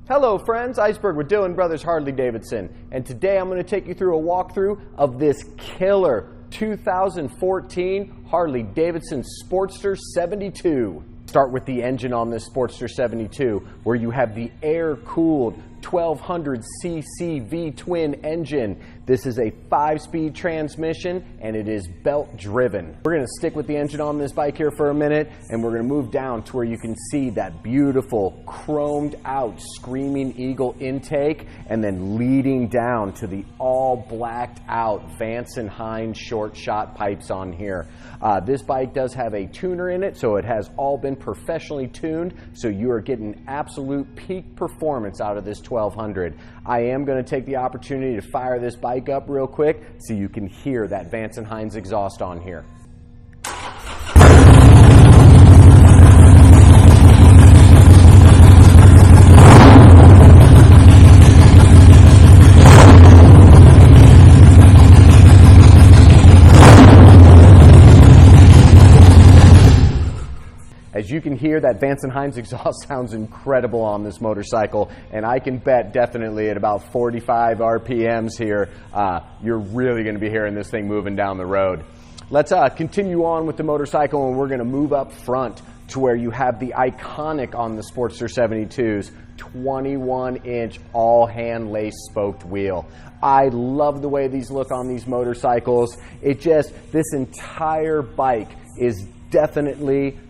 Hello friends, Iceberg with Dylan Brothers Harley-Davidson, and today I'm going to take you through a walkthrough of this killer 2014 Harley-Davidson Sportster 72. Start with the engine on this Sportster 72, where you have the air-cooled 1200cc V-twin engine. This is a 5-speed transmission and it is belt driven. We're going to stick with the engine on this bike here for a minute, and we're going to move down to where you can see that beautiful chromed out Screamin Eagle intake, and then leading down to the all blacked out Vance and Hines short shot pipes on here. This bike does have a tuner in it, so it has all been professionally tuned, so you are getting absolute peak performance out of this 1200. I am going to take the opportunity to fire this bike up real quick so you can hear that Vance and Hines exhaust on here. As you can hear, that Vance and Hines exhaust sounds incredible on this motorcycle, and I can bet definitely at about 45 RPMs here, you're really going to be hearing this thing moving down the road. Let's continue on with the motorcycle, and we're going to move up front to where you have the iconic on the Sportster 72's 21-inch all-hand lace spoked wheel. I love the way these look on these motorcycles. This entire bike is definitely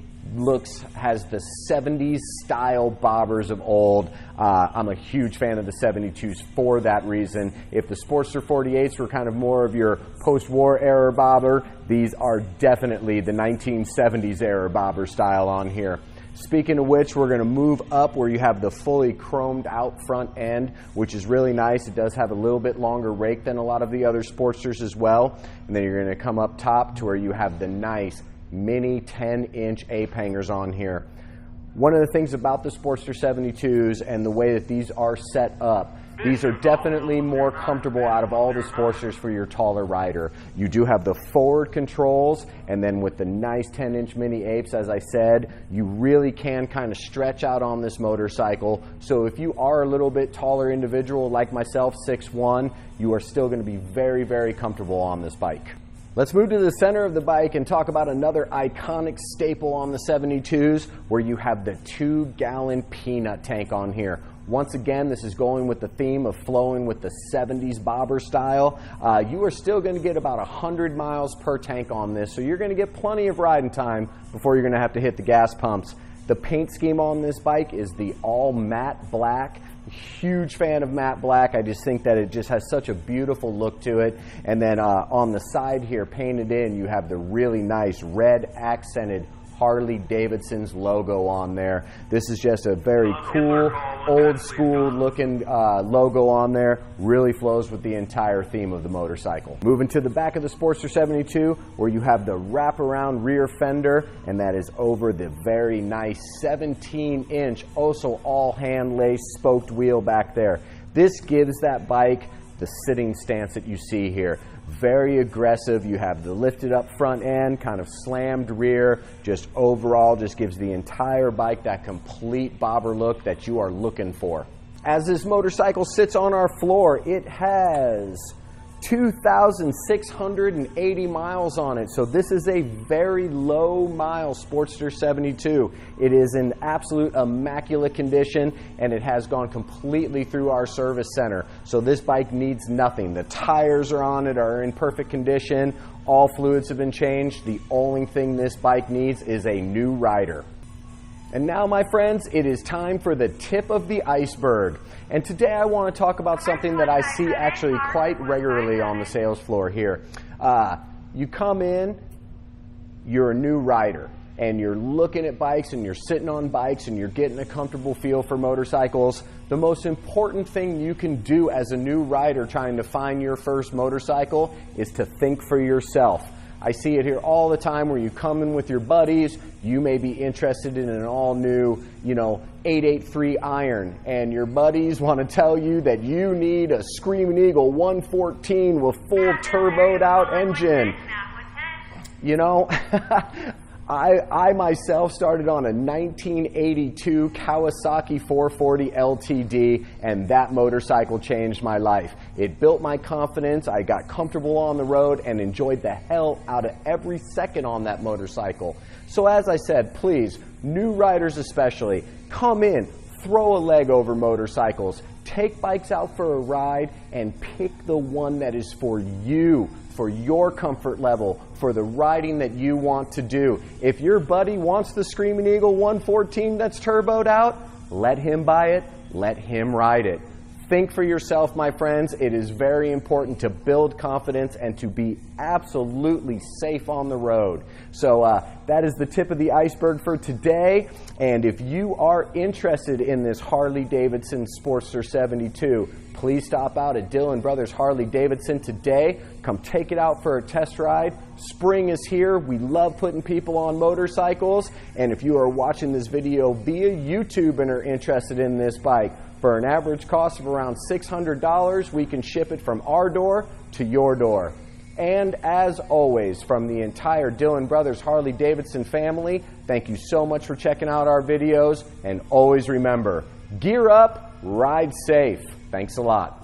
has the 70s style bobbers of old. I'm a huge fan of the 72s for that reason. If the Sportster 48s were kind of more of your post-war era bobber, these are definitely the 1970s era bobber style on here. Speaking of which, we're going to move up where you have the fully chromed out front end, which is really nice. It does have a little bit longer rake than a lot of the other Sportsters as well. And then you're going to come up top to where you have the nice mini 10-inch ape hangers on here. One of the things about the Sportster 72s and the way that these are set up, these are definitely more comfortable out of all the Sportsters for your taller rider. You do have the forward controls, and then with the nice 10-inch mini apes, as I said, you really can kind of stretch out on this motorcycle. So if you are a little bit taller individual like myself, 6'1", you are still going to be very, very comfortable on this bike. Let's move to the center of the bike and talk about another iconic staple on the 72s, where you have the 2-gallon peanut tank on here. Once again, this is going with the theme of flowing with the 70s bobber style. You are still going to get about 100 miles per tank on this, so you're going to get plenty of riding time before you're going to have to hit the gas pumps. The paint scheme on this bike is the all matte black. Huge fan of matte black. I just think that it just has such a beautiful look to it. And then on the side here, painted in, you have the really nice red accented Harley-Davidson's logo on there. This is just a very cool, old school looking logo on there. Really flows with the entire theme of the motorcycle. Moving to the back of the Sportster 72, where you have the wraparound rear fender, and that is over the very nice 17-inch, also all hand lace spoked wheel back there. This gives that bike the sitting stance that you see here. Very aggressive. You have the lifted up front end, kind of slammed rear, just overall just gives the entire bike that complete bobber look that you are looking for. As this motorcycle sits on our floor, it has 2,680 miles on it. So this is a very low mile Sportster 72. It is in absolute immaculate condition, and it has gone completely through our service center. So this bike needs nothing. The tires are on it, are in perfect condition. All fluids have been changed. The only thing this bike needs is a new rider. And now, my friends, it is time for the tip of the iceberg. And today I want to talk about something that I see actually quite regularly on the sales floor here. You come in, you're a new rider, and you're looking at bikes, and you're sitting on bikes, and you're getting a comfortable feel for motorcycles. The most important thing you can do as a new rider trying to find your first motorcycle is to think for yourself. I see it here all the time where you come in with your buddies, you may be interested in an all new, 883 iron, and your buddies want to tell you that you need a Screamin Eagle 114 with full turboed out engine. I myself started on a 1982 Kawasaki 440 LTD, and that motorcycle changed my life. It built my confidence, I got comfortable on the road, and enjoyed the hell out of every second on that motorcycle. So as I said, please, new riders especially, come in, throw a leg over motorcycles, take bikes out for a ride, and pick the one that is for you, for your comfort level, for the riding that you want to do. If your buddy wants the Screamin Eagle 114 that's turboed out, let him buy it, let him ride it. Think for yourself, my friends. It is very important to build confidence and to be absolutely safe on the road. So that is the tip of the iceberg for today. And if you are interested in this Harley-Davidson Sportster 72, please stop out at Dillon Brothers Harley-Davidson today. Come take it out for a test ride. Spring is here. We love putting people on motorcycles. And if you are watching this video via YouTube and are interested in this bike, for an average cost of around $600, we can ship it from our door to your door. And as always, from the entire Dillon Brothers Harley-Davidson family, thank you so much for checking out our videos. And always remember, gear up, ride safe. Thanks a lot.